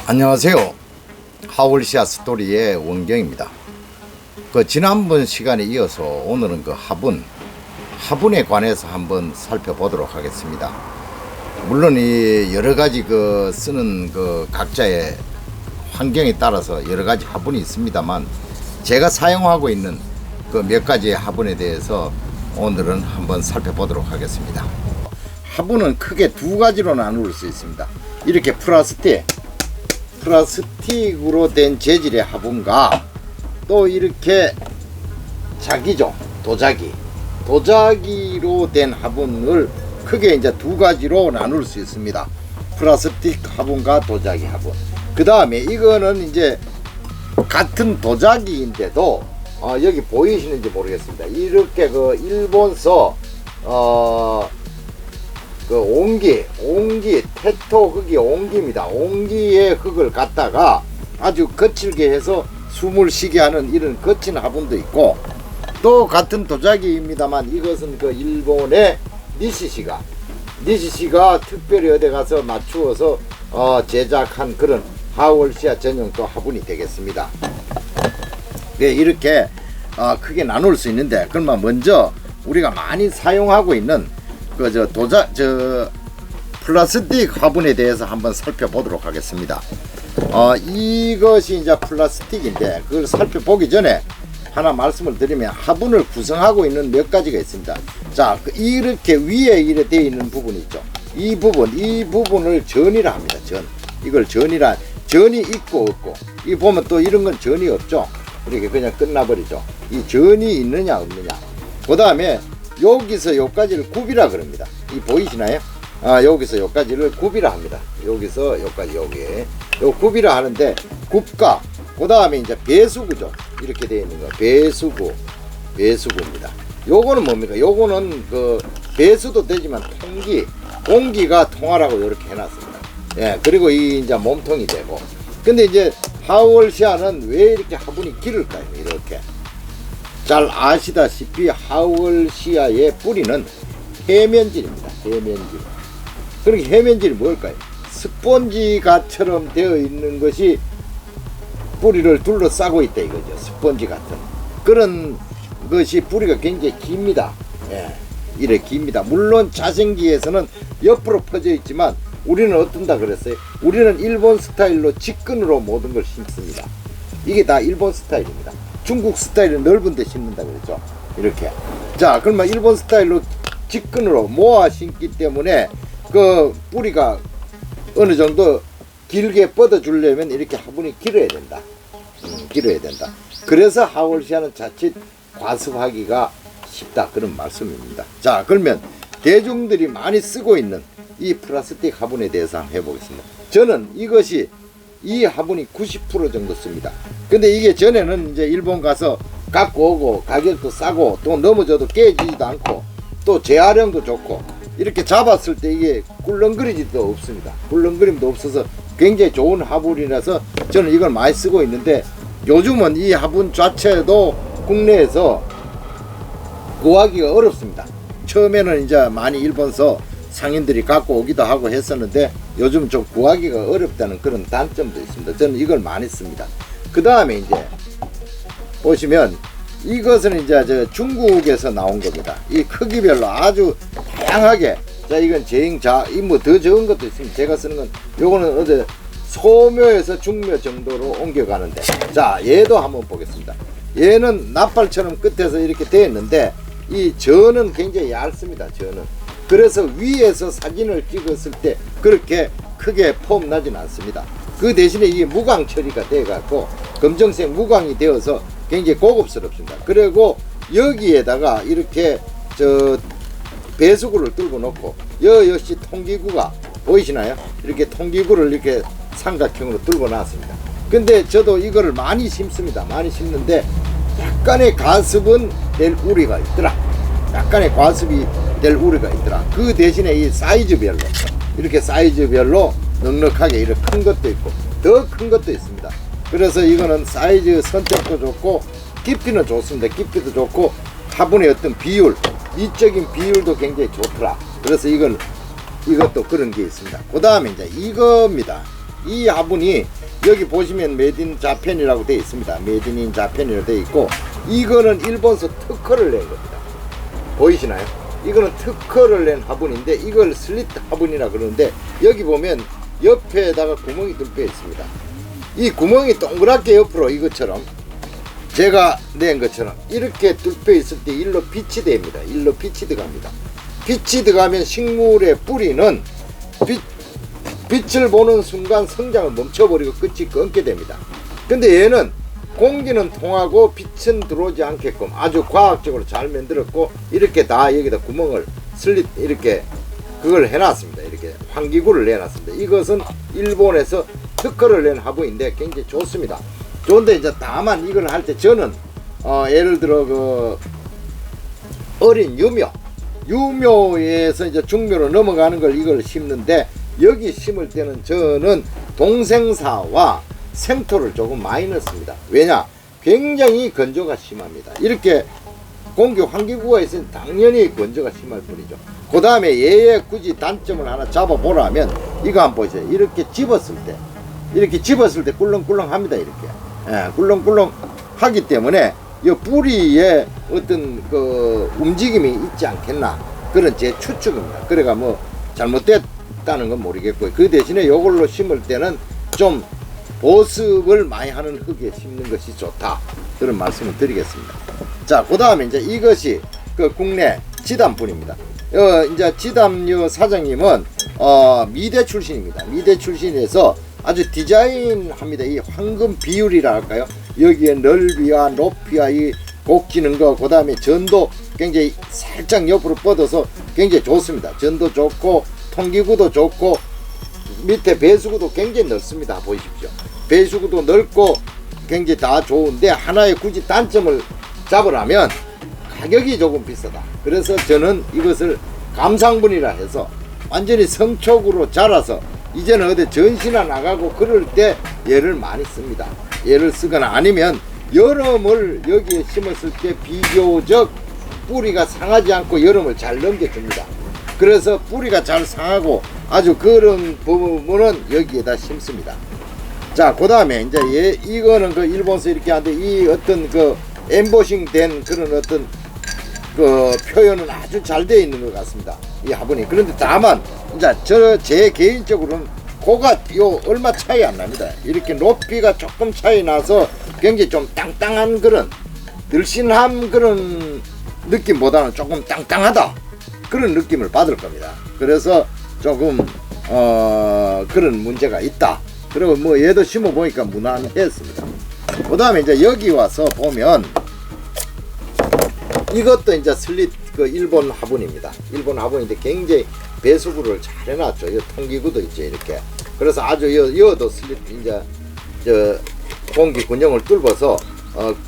안녕하세요. 하울시아 스토리의 원경입니다. 지난번 시간에 이어서 오늘은 화분에 관해서 한번 살펴보도록 하겠습니다. 물론 이 여러가지 쓰는 각자의 환경에 따라서 여러가지 화분이 있습니다만, 제가 사용하고 있는 몇 가지의 화분에 대해서 오늘은 한번 살펴보도록 하겠습니다. 화분은 크게 두 가지로 나눌 수 있습니다. 이렇게 플라스틱으로 된 재질의 화분과 또 이렇게 도자기로 된 화분을 크게 이제 두 가지로 나눌 수 있습니다. 플라스틱 화분과 도자기 화분. 그 다음에 이거는 이제 같은 도자기인데도 여기 보이시는지 모르겠습니다. 이렇게 일본서 태토 흙이 옹기입니다. 옹기의 흙을 갖다가 아주 거칠게 해서 숨을 쉬게 하는 이런 거친 화분도 있고, 또 같은 도자기입니다만 이것은 일본의 니시시가 특별히 어디 가서 맞추어서 제작한 그런 하울시아 전용 또 화분이 되겠습니다. 네, 이렇게 크게 나눌 수 있는데, 그러면 먼저 우리가 많이 사용하고 있는 플라스틱 화분에 대해서 한번 살펴보도록 하겠습니다. 이것이 이제 플라스틱인데, 그걸 살펴보기 전에 하나 말씀을 드리면, 화분을 구성하고 있는 몇 가지가 있습니다. 자, 이렇게 위에 이래 되어 있는 부분이 있죠. 이 부분을 전이라 합니다. 이걸 전이 있고 없고, 이 보면 또 이런 건 전이 없죠. 이렇게 그냥 끝나버리죠. 이 전이 있느냐 없느냐. 그 다음에 여기서 여기까지를 굽이라 그럽니다. 이 보이시나요? 여기서 여기까지를 굽이라 합니다. 여기서 여기까지 여기에 굽이라 하는데, 굽과 그 다음에 이제 배수구죠. 이렇게 되어 있는 거 배수구입니다. 요거는 뭡니까? 요거는 배수도 되지만 공기가 통하라고 이렇게 해놨습니다. 예, 그리고 이 이제 몸통이 되고. 근데 이제 하울시아는 왜 이렇게 화분이 길을까요? 이렇게 잘 아시다시피 하울시아의 뿌리는 해면질입니다. 그러니까 해면질이 뭘까요? 스펀지가처럼 되어 있는 것이 뿌리를 둘러싸고 있다 이거죠. 스펀지 같은 그런 것이 뿌리가 굉장히 깁니다. 예, 이래 깁니다. 물론 자생기에서는 옆으로 퍼져 있지만, 우리는 어떤다 그랬어요? 우리는 일본 스타일로 직근으로 모든 걸 심습니다. 이게 다 일본 스타일입니다. 중국 스타일은 넓은 데 심는다 그랬죠. 이렇게. 자, 그러면 일본 스타일로 직근으로 모아 심기 때문에 뿌리가 어느 정도 길게 뻗어 주려면 이렇게 화분이 길어야 된다. 그래서 하울시아는 자칫 과습하기가 쉽다, 그런 말씀입니다. 자, 그러면 대중들이 많이 쓰고 있는 이 플라스틱 화분에 대해서 한번 해보겠습니다. 저는 이 화분이 90% 정도 씁니다. 근데 이게 전에는 이제 일본 가서 갖고 오고, 가격도 싸고, 또 넘어져도 깨지지도 않고, 또 재활용도 좋고, 이렇게 잡았을 때 이게 꿀렁거리지도 없습니다. 꿀렁거림도 없어서 굉장히 좋은 화분이라서 저는 이걸 많이 쓰고 있는데, 요즘은 이 화분 자체도 국내에서 구하기가 어렵습니다. 처음에는 이제 많이 일본서 상인들이 갖고 오기도 하고 했었는데, 요즘 좀 구하기가 어렵다는 그런 단점도 있습니다. 저는 이걸 많이 씁니다. 그 다음에 이제 보시면 이것은 이제 중국에서 나온 겁니다. 이 크기별로 아주 다양하게. 자, 이건 더 적은 것도 있습니다. 제가 쓰는 건 요거는 어디 소묘에서 중묘 정도로 옮겨가는데, 자, 얘도 한번 보겠습니다. 얘는 나팔처럼 끝에서 이렇게 되어 있는데, 이 전은 굉장히 얇습니다. 그래서 위에서 사진을 찍었을 때 그렇게 크게 폼 나진 않습니다. 그 대신에 이게 무광 처리가 되어 갖고 검정색 무광이 되어서 굉장히 고급스럽습니다. 그리고 여기에다가 이렇게 배수구를 뚫고 놓고, 역시 통기구가 보이시나요? 이렇게 통기구를 이렇게 삼각형으로 뚫고 놨습니다. 근데 저도 이거를 많이 심습니다. 많이 심는데 약간의 가습은 될 우려가 있더라. 그 대신에 이 사이즈별로 넉넉하게 이렇게 큰 것도 있고, 더 큰 것도 있습니다. 그래서 이거는 사이즈 선택도 좋고, 깊이는 좋습니다. 깊이도 좋고, 화분의 어떤 미적인 비율도 굉장히 좋더라. 그래서 이것도 그런 게 있습니다. 그 다음에 이제 이겁니다. 이 화분이 여기 보시면 메딘 자펜이라고 되어 있습니다. 메딘인 자펜이라고 되어 있고, 이거는 일본서 특허를 낸 겁니다. 보이시나요? 이거는 특허를 낸 화분인데 이걸 슬릿 화분이라 그러는데, 여기 보면 옆에다가 구멍이 뚫려 있습니다. 이 구멍이 동그랗게 옆으로 이것처럼 제가 낸 것처럼 이렇게 뚫려 있을 때 일로 빛이 됩니다. 일로 빛이 들어갑니다. 빛이 들어가면 식물의 뿌리는 빛을 보는 순간 성장을 멈춰버리고 끝이 끊게 됩니다. 근데 얘는 공기는 통하고 빛은 들어오지 않게끔 아주 과학적으로 잘 만들었고, 이렇게 다 여기다 구멍을 슬릿 이렇게 그걸 해놨습니다. 이렇게 환기구를 내놨습니다. 이것은 일본에서 특허를 낸 화분인데 굉장히 좋습니다. 좋은데 이제 다만 이걸 할 때 저는 예를 들어 그 어린 유묘에서 이제 중묘로 넘어가는 걸 이걸 심는데, 여기 심을 때는 저는 동생사와 생토를 조금 많이 넣습니다. 왜냐? 굉장히 건조가 심합니다. 이렇게 공기 환기구가 있으면 당연히 건조가 심할 뿐이죠. 그 다음에 얘의 굳이 단점을 하나 잡아보라면 이거 한번 보세요. 이렇게 집었을 때 꿀렁꿀렁 합니다. 이렇게 꿀렁꿀렁 하기 때문에 이 뿌리에 어떤 그 움직임이 있지 않겠나, 그런 제 추측입니다. 그래가 뭐 잘못됐다는 건 모르겠고요. 그 대신에 이걸로 심을 때는 좀 보습을 많이 하는 흙에 심는 것이 좋다, 그런 말씀을 드리겠습니다. 자, 그 다음에 이제 이것이 그 국내 지담분입니다. 이제 지담 사장님은 미대 출신입니다. 미대 출신에서 아주 디자인합니다. 이 황금 비율이라 할까요? 여기에 넓이와 높이와 이 곡지는 거, 그 다음에 전도 굉장히 살짝 옆으로 뻗어서 굉장히 좋습니다. 전도 좋고 통기구도 좋고 밑에 배수구도 굉장히 넓습니다. 보이십시오. 배수구도 넓고 굉장히 다 좋은데, 하나의 굳이 단점을 잡으라면 가격이 조금 비싸다. 그래서 저는 이것을 감상분이라 해서 완전히 성촉으로 자라서 이제는 어디 전시나 나가고 그럴 때 얘를 많이 씁니다. 얘를 쓰거나 아니면 여름을 여기에 심었을 때 비교적 뿌리가 상하지 않고 여름을 잘 넘겨줍니다. 그래서 뿌리가 잘 상하고 아주 그런 부분은 여기에다 심습니다. 자, 그 다음에 이제 이거는 그 일본서 이렇게 하는데, 이 어떤 그 엠보싱 된 그런 어떤 그 표현은 아주 잘 되어 있는 것 같습니다. 이 화분이. 그런데 다만 이제 제 개인적으로는 고가 얼마 차이 안 납니다. 이렇게 높이가 조금 차이 나서 굉장히 좀 땅땅한 그런 들씬한 그런 느낌보다는 조금 땅땅하다, 그런 느낌을 받을 겁니다. 그래서 조금 그런 문제가 있다. 그리고 뭐 얘도 심어 보니까 무난했습니다. 그 다음에 이제 여기 와서 보면 이것도 이제 슬릿 그 일본 화분입니다. 일본 화분인데 굉장히 배수구를 잘 해놨죠. 이 통기구도 있죠. 이렇게. 그래서 아주 여도 슬릿 이제 저 공기 군형을 뚫어서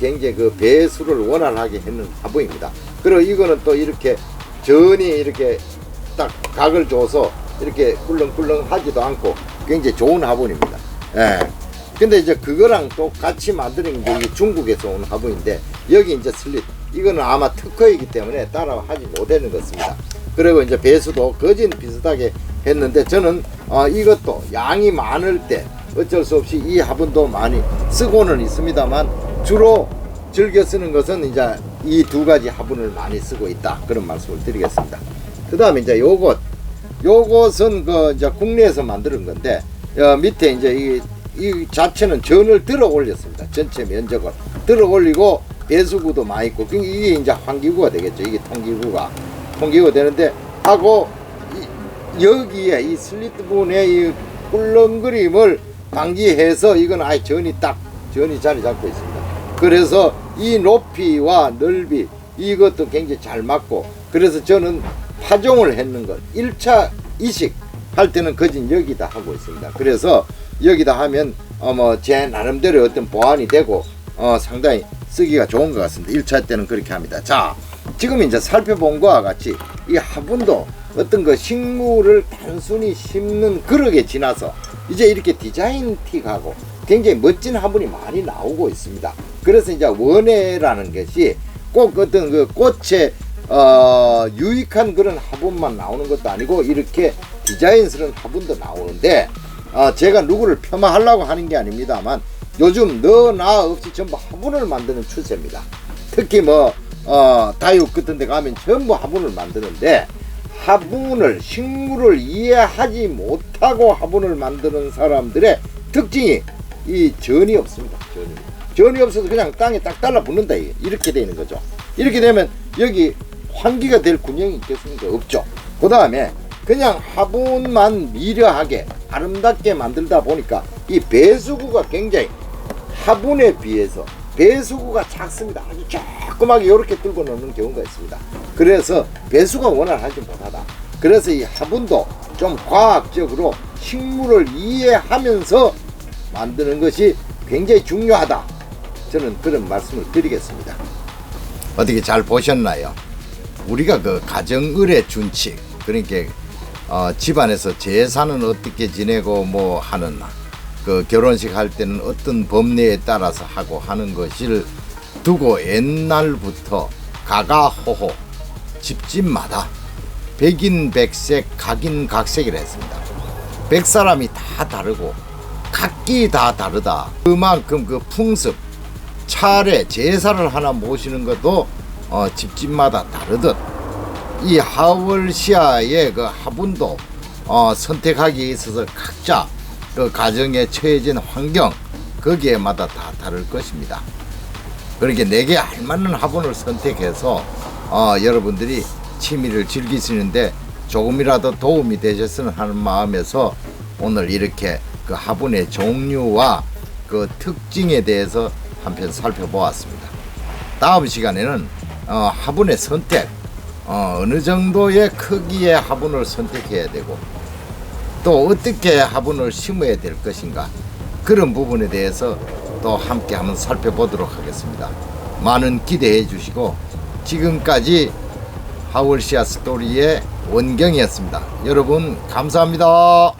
굉장히 그 배수를 원활하게 해놓은 화분입니다. 그리고 이거는 또 이렇게 전이 이렇게 딱 각을 줘서 이렇게 꿀렁꿀렁 하지도 않고 굉장히 좋은 화분입니다. 예. 근데 이제 그거랑 또 같이 만드는 게 중국에서 온 화분인데, 여기 이제 슬릿, 이거는 아마 특허이기 때문에 따라 하지 못하는 것 같습니다. 그리고 이제 배수도 거진 비슷하게 했는데, 저는 이것도 양이 많을 때 어쩔 수 없이 이 화분도 많이 쓰고는 있습니다만, 주로 즐겨 쓰는 것은 이제 이 두 가지 화분을 많이 쓰고 있다, 그런 말씀을 드리겠습니다. 그 다음에 이제 요것은 그 이제 국내에서 만드는 건데, 밑에 이제 이 자체는 전을 들어 올렸습니다. 전체 면적을 들어 올리고 배수구도 많이 있고, 이게 이제 환기구가 되겠죠. 이게 통기구가 되는데, 하고 여기에 이 슬리트 부분에 이 꿀렁거림을 방지해서 이건 아예 전이 자리 잡고 있습니다. 그래서 이 높이와 넓이 이것도 굉장히 잘 맞고, 그래서 저는 파종을 했는 것 1차 이식 할 때는 거진 여기다 하고 있습니다. 그래서 여기다 하면 뭐 제 나름대로 어떤 보완이 되고 상당히 쓰기가 좋은 것 같습니다. 1차 때는 그렇게 합니다. 자, 지금 이제 살펴본 것과 같이 이 화분도 어떤 그 식물을 단순히 심는 그릇에 지나서 이제 이렇게 디자인 틱하고 굉장히 멋진 화분이 많이 나오고 있습니다. 그래서 이제 원예라는 것이 꼭 어떤 그 꽃에 유익한 그런 화분만 나오는 것도 아니고, 이렇게 디자인스러운 화분도 나오는데, 제가 누구를 폄하하려고 하는 게 아닙니다만 요즘 너 나 없이 전부 화분을 만드는 추세입니다. 특히 다육 같은 데 가면 전부 화분을 만드는데 화분을 식물을 이해하지 못하고 화분을 만드는 사람들의 특징이 이 전이 없습니다. 전이 없어서 그냥 땅에 딱 달라붙는다 이렇게 되는 거죠. 이렇게 되면 여기 환기가 될 군형이 있겠습니까? 없죠. 그 다음에 그냥 화분만 미려하게 아름답게 만들다 보니까 이 배수구가 굉장히 화분에 비해서 배수구가 작습니다. 아주 조그맣게 이렇게 들고 놓는 경우가 있습니다. 그래서 배수가 원활하지 못하다. 그래서 이 화분도 좀 과학적으로 식물을 이해하면서 만드는 것이 굉장히 중요하다. 저는 그런 말씀을 드리겠습니다. 어떻게 잘 보셨나요? 우리가 그 가정의례 준칙, 그러니까 집안에서 제사는 어떻게 지내고 뭐 하는 그 결혼식 할 때는 어떤 법례에 따라서 하고 하는 것을 두고 옛날부터 가가호호 집집마다 백인백색 각인각색이라 했습니다. 백사람이 다 다르고 각기 다 다르다. 그만큼 그 풍습 차례 제사를 하나 모시는 것도 집집마다 다르듯 이 하월시아의 그 화분도 선택하기에 있어서 각자 그 가정에 처해진 환경 거기에마다 다 다를 것입니다. 그렇게 내게 알맞는 화분을 선택해서 여러분들이 취미를 즐기시는데 조금이라도 도움이 되셨으면 하는 마음에서 오늘 이렇게 그 화분의 종류와 그 특징에 대해서 한편 살펴보았습니다. 다음 시간에는 화분의 선택, 어느 정도의 크기의 화분을 선택해야 되고 또 어떻게 화분을 심어야 될 것인가, 그런 부분에 대해서 또 함께 한번 살펴보도록 하겠습니다. 많은 기대해 주시고, 지금까지 하월시아 스토리의 원경이었습니다. 여러분 감사합니다.